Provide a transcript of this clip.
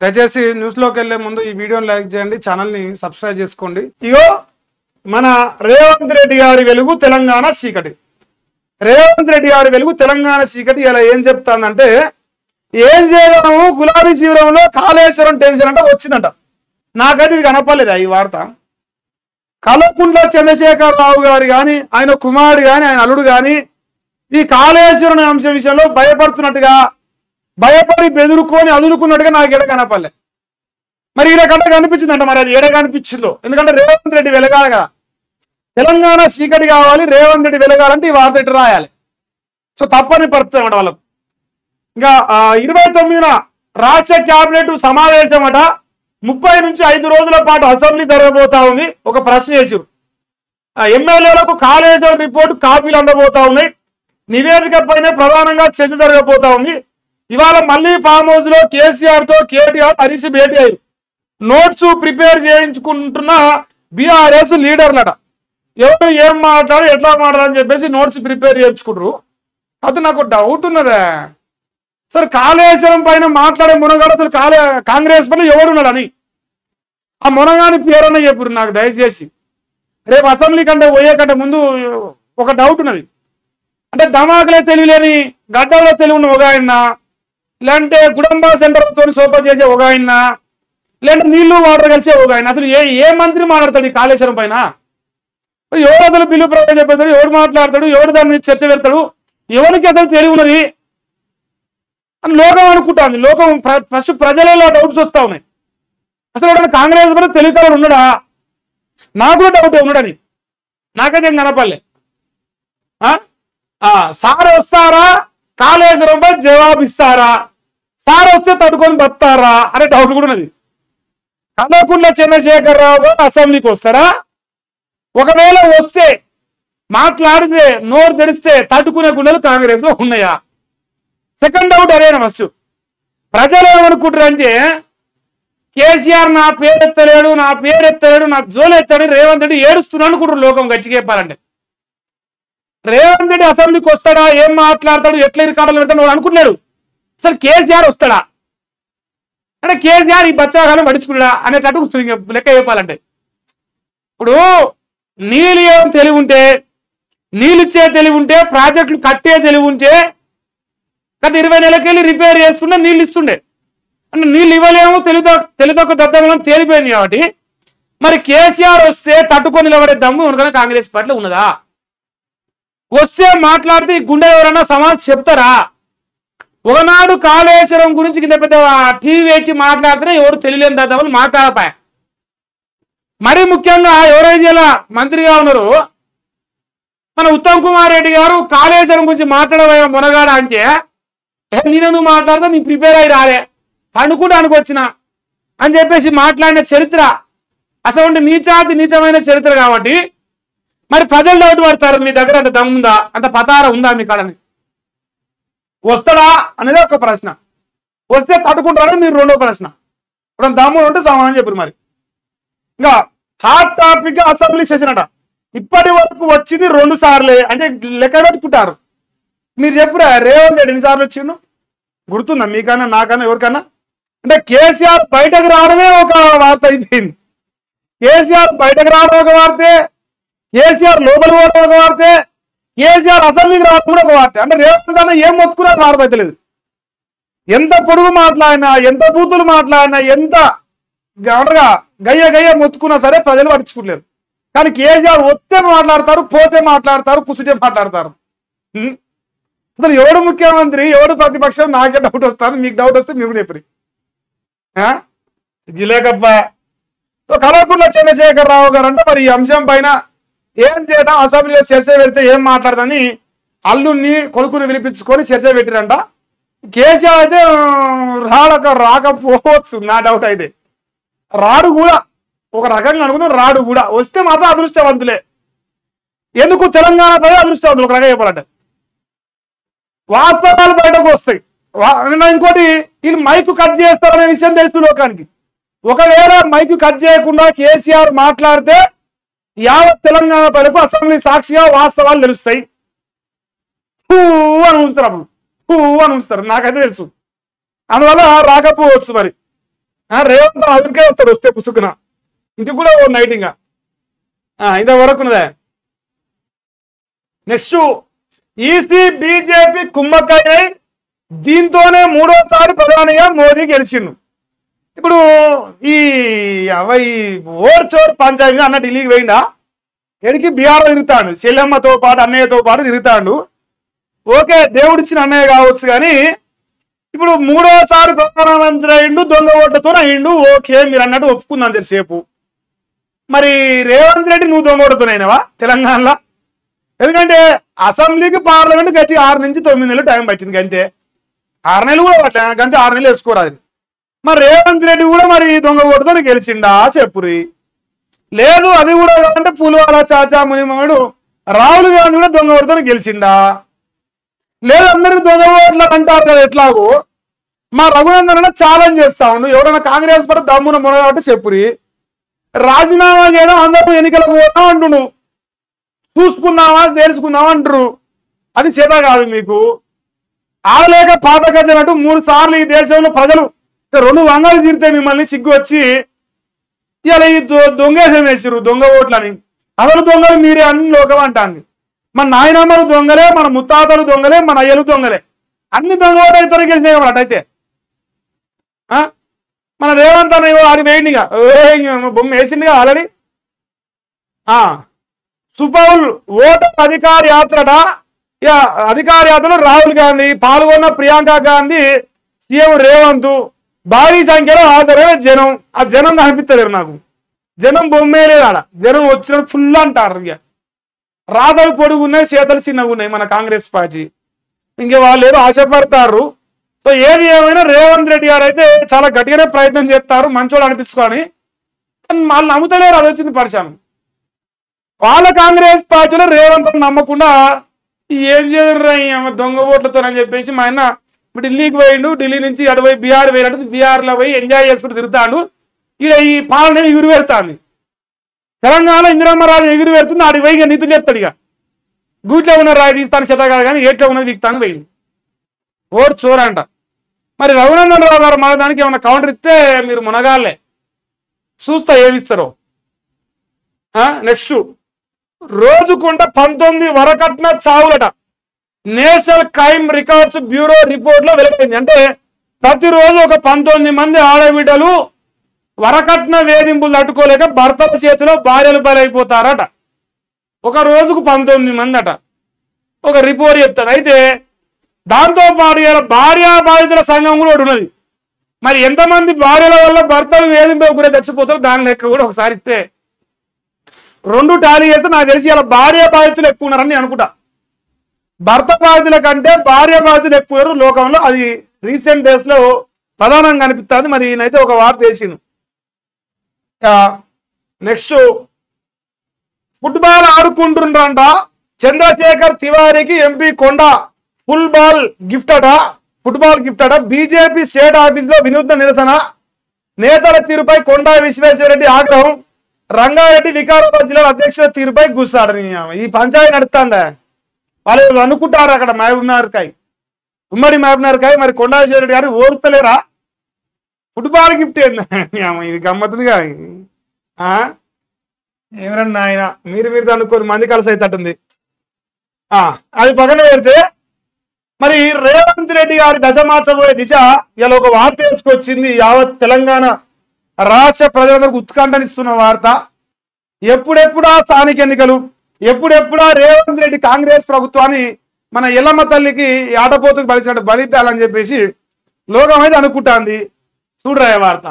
దయచేసి న్యూస్లోకి వెళ్లే ముందు ఈ వీడియోని లైక్ చేయండి, ఛానల్ని సబ్స్క్రైబ్ చేసుకోండి. ఇగో మన రేవంత్ రెడ్డి గారి వెలుగు తెలంగాణ చీకటి. రేవంత్ రెడ్డి గారి వెలుగు తెలంగాణ చీకటి ఇలా ఏం చెప్తానంటే, ఏం చేయడము గులాబీ శిబిరంలో కాళేశ్వరం టెన్షన్ అంటే వచ్చిందంట. నాకైతే ఇది కనపడలేదు ఈ వార్త. కల్వకుంట్ల చంద్రశేఖరరావు గారు కానీ, ఆయన కుమారుడు కానీ, ఆయన అల్లుడు కానీ ఈ కాళేశ్వరం అంశం విషయంలో భయపడుతున్నట్టుగా, భయపడి బెదురుకొని అదురుకున్నట్టుగా నాకు ఎడ కనపడలే. మరి ఈడ కంటే కనిపించిందంట. మరి అది ఎడ కనిపించిందో, ఎందుకంటే రేవంత్ రెడ్డి వెలగాలి కదా, తెలంగాణ చీకటి కావాలి, రేవంత్ రెడ్డి వెలగాలంటే ఈ వార్త ఇటు రాయాలి. సో తప్పని పడుతుంది అన్నమాట వాళ్ళకు. ఇంకా 29న రాష్ట్ర క్యాబినెట్ సమావేశం అట. 30 నుంచి 5 రోజుల పాటు అసెంబ్లీ జరగబోతా ఉంది. ఒక ప్రశ్న చేశారు. ఎమ్మెల్యేలకు కాళేశ్వరం రిపోర్టు కాపీలు అందబోతా ఉన్నాయి. నివేదిక పైన ప్రధానంగా చర్చ జరగబోతా ఉంది. ఇవాళ మళ్ళీ ఫామ్ హౌస్ లో కేసీఆర్ తో కేటీఆర్ హరీష్ భేటీ అయ్యారు. నోట్స్ ప్రిపేర్ చేయించుకుంటున్న బీఆర్ఎస్ లీడర్లట. ఎవరు ఏం మాట్లాడు, ఎట్లా మాట్లాడని చెప్పేసి నోట్స్ ప్రిపేర్ చేయించుకుంటారు. అది నాకు డౌట్ ఉన్నదా సార్, కాళేశ్వరం పైన మాట్లాడే మునగాడు అసలు కాంగ్రెస్ పైన ఎవడున్నాడని ఆ మునగాని పేరన్న చెప్పారు నాకు. దయచేసి రేపు అసెంబ్లీ కంటే పోయే కంటే ముందు ఒక డౌట్ ఉన్నది. అంటే ధమాకులే తెలియలేని గడ్డలో తెలివి ఉన్న ఒక ఆయన, లేదంటే గుడంబా సెంటర్తో సోపా చేసే ఒక ఆయన, లేదంటే నీళ్లు వాటర్ కలిసే ఒక ఆయన. అసలు ఏ మంత్రి మాట్లాడతాడు ఈ కాళేశ్వరం పైన? ఎవరు అసలు బిల్లు ప్రవేశపెడతాడు, ఎవడు మాట్లాడతాడు, ఎవడు దాని మీద చర్చ పెడతాడు, ఎవరికి అసలు తెలివి ఉన్నది అని లోకం అనుకుంటుంది. లోకం ఫస్ట్ ప్రజలలో డౌట్స్ వస్తా ఉన్నాయి. అసలు ఎవరైనా కాంగ్రెస్ పైన తెలివికలు ఉన్నాడా? నాకు కూడా డౌట్ ఉన్నాడని. నాకైతే ఏం కనపడలే. సార్ వస్తారా, కాళేశ్వరంపై జవాబు ఇస్తారా, సార్ వస్తే తట్టుకొని బతారా అనే డౌట్ కూడా ఉన్నది. కల్వకుంట్ల చంద్రశేఖరరావు గారు అసెంబ్లీకి వస్తారా? ఒకవేళ వస్తే మాట్లాడితే నోరు తెరిస్తే తట్టుకునే గుండెలు కాంగ్రెస్ లో ఉన్నాయా? సెకండ్ డౌట్ అదేనా. ఫస్ట్ ప్రజలు ఏమనుకుంటారంటే, కేసీఆర్ నా పేరు ఎత్తలేడు, నాకు జోలు ఎత్తాడు, రేవంత్ రెడ్డి ఏడుస్తున్నాడు అనుకుంటారు లోకం. గట్టిగా చెప్పాలంటే రేవంత్ రెడ్డి అసెంబ్లీకి వస్తాడా, ఏం మాట్లాడతాడు, ఎట్లా రికార్డులు పెడతాడు అనుకుంటున్నాడు. అసలు కేసీఆర్ వస్తాడా అంటే కేసీఆర్ ఈ బచ్చాగాలను పడుచుకున్నాడా అనేటట్టు లెక్క చెప్పాలంటే, ఇప్పుడు నీళ్ళు ఏం తెలివి ఉంటే, నీళ్ళు ఇచ్చే తెలివి ఉంటే, ప్రాజెక్టులు కట్టే తెలివి ఉంటే గత 20 నెలలకెళ్ళి రిపేర్ చేసుకున్నా నీళ్ళు ఇస్తుండే. అంటే నీళ్ళు ఇవ్వలేము, తెలితొక్క దద్దమని తేలిపోయింది. కాబట్టి మరి కేసీఆర్ వస్తే తట్టుకొని నిలబడే దమ్ము ఉనకనే కాంగ్రెస్ పార్టీలో ఉన్నదా? వస్తే మాట్లాడితే ఈ గుండె ఎవరన్నా సమాజం చెప్తారా? ఒకనాడు కాళేశ్వరం గురించి కింద పెద్ద టీవీ వేచి మాట్లాడితేనే ఎవరు తెలియలేని దద్దమని మాట్లాడపాయ. మరీ ముఖ్యంగా ఎవరైతే ఇలా మంత్రిగా ఉన్నారు మన ఉత్తమ్ కుమార్ రెడ్డి గారు కాళేశ్వరం గురించి మాట్లాడబోయే మునగాడ అంటే, నేనెందుకు మాట్లాడతా, నీ ప్రిపేర్ అయ్యి రాలే, అనుకుంటా అనుకొచ్చిన అని చెప్పేసి మాట్లాడిన చరిత్ర అసలు నీచమైన చరిత్ర. కాబట్టి మరి ప్రజలు డౌట్ పడతారు, మీ దగ్గర అంత దమ్ముందా, అంత పతార ఉందా మీ కాడని. వస్తాడా అనేది ఒక ప్రశ్న, వస్తే తట్టుకుంటారని మీరు రెండో ప్రశ్న. ఇప్పుడు దమ్ము ఉంటే సమాధానం చెప్పారు. మరి ఇంకా హాట్ టాపిక్ అసెంబ్లీ సెషన్ అట. ఇప్పటి వరకు వచ్చింది 2 సార్లే అంటే లెక్క పెట్టుకుంటారు. మీరు చెప్పురా రేవంత్ రెడ్డి ఎన్నిసార్లు వచ్చిండు గుర్తుందా మీకన్నా, నాకన్నా, ఎవరికన్నా? అంటే కేసీఆర్ బయటకు రావడమే ఒక వార్త అయిపోయింది. కేసీఆర్ బయటకు రావడం ఒక వార్తే, కేసీఆర్ లోపల పోవడం ఒక వార్తే, కేసీఆర్ అసెంబ్లీకి రావడం కూడా ఒక వార్తే. అంటే రేవంత్ అన్న ఏం మొత్తుకున్నా వార్త అవుతలేదు. ఎంత పొడుగు మాట్లాడినా, ఎంత బూతులు మాట్లాడినా, ఎంత గయ్య మొత్తుకున్నా సరే ప్రజలు పట్టించుకోలేరు. కానీ కేసీఆర్ వస్తే మాట్లాడతారు, పోతే మాట్లాడతారు, కుసిటే మాట్లాడతారు. అసలు ఎవడు ముఖ్యమంత్రి, ఎవడు ప్రతిపక్షం నాకే డౌట్ వస్తాను. మీకు డౌట్ వస్తే మీరు చెప్పి గిలేకప్ప. కల్వకుంట్ల చంద్రశేఖరరావు గారు అంటే మరి ఈ అంశం పైన ఏం చేద్దాం, అసెంబ్లీలో చర్చ పెడితే ఏం మాట్లాడదని అల్లుని కొడుకుని పిలిపించుకొని చర్చ పెట్టిరంట. కేసీఆర్ అయితే రాకపోవచ్చు, నా డౌట్ అయితే రాడు కూడా. ఒక రకంగా అనుకుందాం, రాడు కూడా. వస్తే మాత్రం అదృష్టవంతులే. ఎందుకు తెలంగాణ ప్రజలు అదృష్టవంతులు ఒక రకంగా చెప్పాలంటే, వాస్తవాలు బయటకు వస్తాయి. ఇంకోటి, వీళ్ళు మైకు కట్ చేస్తారనే విషయం తెలుసు లోకానికి. ఒకవేళ మైకు కట్ చేయకుండా కేసీఆర్ మాట్లాడితే యావత్ తెలంగాణ ప్రజలకు అసెంబ్లీ సాక్షిగా వాస్తవాలు తెలుస్తాయి. అని ఉంచుతారు, అప్పుడు అని ఉంచుతారు. నాకైతే తెలుసు. అందువల్ల రాకపోవచ్చు. మరి రేవంత్ అదురికే వస్తాడు, వస్తే పుసుకున ఇంటికి కూడా ఓ నైట్ ఇంకా ఇంతవరకు ఉన్నదే. నెక్స్ట్ ఈసీ బీజేపీ కుమ్మక్కయ్య, దీంతోనే మూడోసారి ప్రధానిగా మోదీ గెలిచిండు. ఇప్పుడు ఈ ఓడ్ చోర్ పంచాయతీ అన్న ఢిల్లీకి పోయిండా, ఎడికి బీహార్లో తిరుగుతాడు, చెల్లెమ్మతో పాటు అన్నయ్యతో పాటు తిరుగుతాడు. ఓకే, దేవుడిచ్చిన అన్నయ్య కావచ్చు, కానీ ఇప్పుడు మూడోసారి ప్రధానమంత్రి అయిండు, దొంగ ఓట్లతో అయిండు. ఓకే, మీరు అన్నట్టు ఒప్పుకుందాం తెలిసేపు. మరి రేవంత్ రెడ్డి నువ్వు దొంగ ఓట్లతోనైనావా తెలంగాణలో? ఎందుకంటే అసెంబ్లీకి పార్లమెంట్ గట్టి 6 నుంచి 9 నెలలు టైం పట్టింది, అంతే. 6 నెలలు కూడా పట్టలే, అంతే 6 నెలలు వేసుకోరాదు. మరి రేవంత్ రెడ్డి కూడా మరి దొంగ ఓటుతో గెలిచిండా చెప్పురి. లేదు అది కూడా అంటే పులివాల చాచా మునిమడు రాహుల్ గాంధీ కూడా దొంగ ఓటుతో గెలిచిండా? లేదు అందరికి దొంగ ఓట్లు అంటారు కదా, ఎట్లాగో మా రఘునందన్ ఛాలెంజ్ చేస్తా ఉండు, ఎవరైనా కాంగ్రెస్ పార్టీ దమ్మున మొదటి చెప్పురి, రాజీనామా చేయడం అందరూ ఎన్నికలకు పోతాం అంటును, చూసుకుందామా తెలుసుకుందామా అంటారు. అది చేత కాదు మీకు. ఆడలేక పాత గజనట్టు 3 సార్లు ఈ దేశంలో ప్రజలు 2 వంగలు తీరితే మిమ్మల్ని సిగ్గు వచ్చి ఇలా ఈ దొంగేసం వేసారు, దొంగ ఓట్లని. అసలు దొంగలు మీరే అన్ని లోకం అంటాంది. మన నాయనమ్మలు దొంగలే, మన ముత్తాతలు దొంగలే, మన అయ్యలు దొంగలే, అన్ని దొంగ ఓటు అయితే గెలిచినాయి కాబట్టి. అయితే మన రేవంత్ అన్న ఆడి వేయండిగా బొమ్మ వేసిండిగా ఆల్రెడీ. సుపౌల్ ఓటర్ అధికార యాత్రట. అధికార యాత్రలో రాహుల్ గాంధీ పాల్గొన్న, ప్రియాంక గాంధీ, సీఎం రేవంత్ భారీ సంఖ్యలో హాజరైన జనం. ఆ జనం కనిపిస్తలేరు నాకు, జనం బొమ్మే లేదు ఆడ. జనం వచ్చినప్పుడు ఫుల్ అంటారు. ఇక రాతలు పొడుగున్నాయి, చేతలు చిన్నగా ఉన్నాయి మన కాంగ్రెస్ పార్టీ. ఇంక వాళ్ళు ఏదో ఆశపడతారు. సో ఏది ఏమైనా రేవంత్ రెడ్డి గారు అయితే చాలా గట్టిగానే ప్రయత్నం చేస్తారు మంచోడు అనిపించుకొని, కానీ వాళ్ళు నమ్ముతలేరు. అది వచ్చింది పరిశానం. వాళ్ళ కాంగ్రెస్ పార్టీలో రేవంత్ నమ్మకుండా ఏం చేయరు దొంగ ఓట్లతో అని చెప్పేసి మా ఆయన ఢిల్లీకి పోయిండు. ఢిల్లీ నుంచి అటువైపు బీహార్ పోయినట్టు బీహార్లో పోయి ఎంజాయ్ చేసుకుంటూ తిరుగుతాడు. ఈడ ఈ పాలన ఎగురు పెడతాంది. తెలంగాణ ఇందిరమ్మరాజు ఎగురు పెడుతుంది, ఆడికి పోయి నీతులు చెప్తాడు. ఇక గూట్లో ఉన్న రాయి తీస్తాను చేత కాదు, కానీ ఏట్లో ఉన్నది దిగుతాను పోయింది. ఓటు చూరంట. మరి రఘునందన్ రావు గారు మన దానికి ఏమన్నా కౌంటర్ ఇస్తే మీరు మునగాలే, చూస్తా ఏమిస్తారో. నెక్స్ట్ రోజుకుంట 19 వరకట్న చావులట. National crime records bureau report లో వెలువడింది. అంటే ప్రతిరోజు ఒక 19 మంది ఆడబిడ్డలు వరకట్న వేధింపులు తట్టుకోలేక భర్తల చేతిలో భార్యలు బలైపోతారట. ఒక రోజుకు 19 మంది అట, ఒక రిపోర్ట్ చెప్తారు. అయితే దాంతో పాటు భార్యా బాధితుల సంఘం కూడా ఒకటి ఉన్నది. మరి ఎంతమంది భార్యల వల్ల భర్తలు వేధింపు గురే చచ్చిపోతారో దాని లెక్క కూడా ఒకసారి ఇస్తే 2 టాలీ చేస్తే నాకు తెలిసి ఇలా భార్య బాధితులు ఎక్కువ ఉన్నారని అనుకుంటా. భర్త బాధితుల కంటే భార్య బాధితులు ఎక్కువ లోకంలో. అది రీసెంట్ డేస్ లో ప్రధానంగా అనిపిస్తుంది. మరి ఈయనైతే ఒక వార్త వేసిండు. నెక్స్ట్ ఫుట్బాల్ ఆడుకుంటుండ్రంట. చంద్రశేఖర్ తివారీకి ఎంపీ కొండ ఫుట్బాల్ గిఫ్ట్ అట. బీజేపీ స్టేట్ ఆఫీస్ లో వినూత్న నిరసన. నేతల తీరుపై కొండా విశ్వేశ్వరరెడ్డి ఆగ్రహం. రంగారెడ్డి వికారాబాద్ జిల్లా అధ్యక్షుల తీరుపై గుస్సాడు. ఈ పంచాయతీ నడుస్తుందా? వాళ్ళు అనుకుంటారు అక్కడ మహబూబ్నగర్కాయ, ఉమ్మడి మహబూబ్నగర్కాయ. మరి కొండా విశ్వేశ్వరరెడ్డి గారు ఓర్తలేరా? ఫుట్బాల్ గిఫ్ట్ ఏందా? ఇది గమ్మత్తుగా ఎవరన్నా ఆయన మీరు అనుకోని మంది కలిసి అవుతుంది. అది పక్కన పెడితే మరి రేవంత్ రెడ్డి గారి దశ మార్చబోయే దిశ ఇలా ఒక వార్త తీసుకొచ్చింది. యావత్ తెలంగాణ రాష్ట్ర ప్రజలందరికీ ఉత్కంఠనిస్తున్న వార్త. ఎప్పుడెప్పుడా స్థానిక ఎన్నికలు, ఎప్పుడెప్పుడా రేవంత్ రెడ్డి కాంగ్రెస్ ప్రభుత్వాన్ని మన ఎల్లమ్మ తల్లికి ఆటపోతుకు బలిసినట్టు బలిద్దాలని చెప్పేసి లోకం అయితే అనుకుంటాంది. చూడరా వార్త.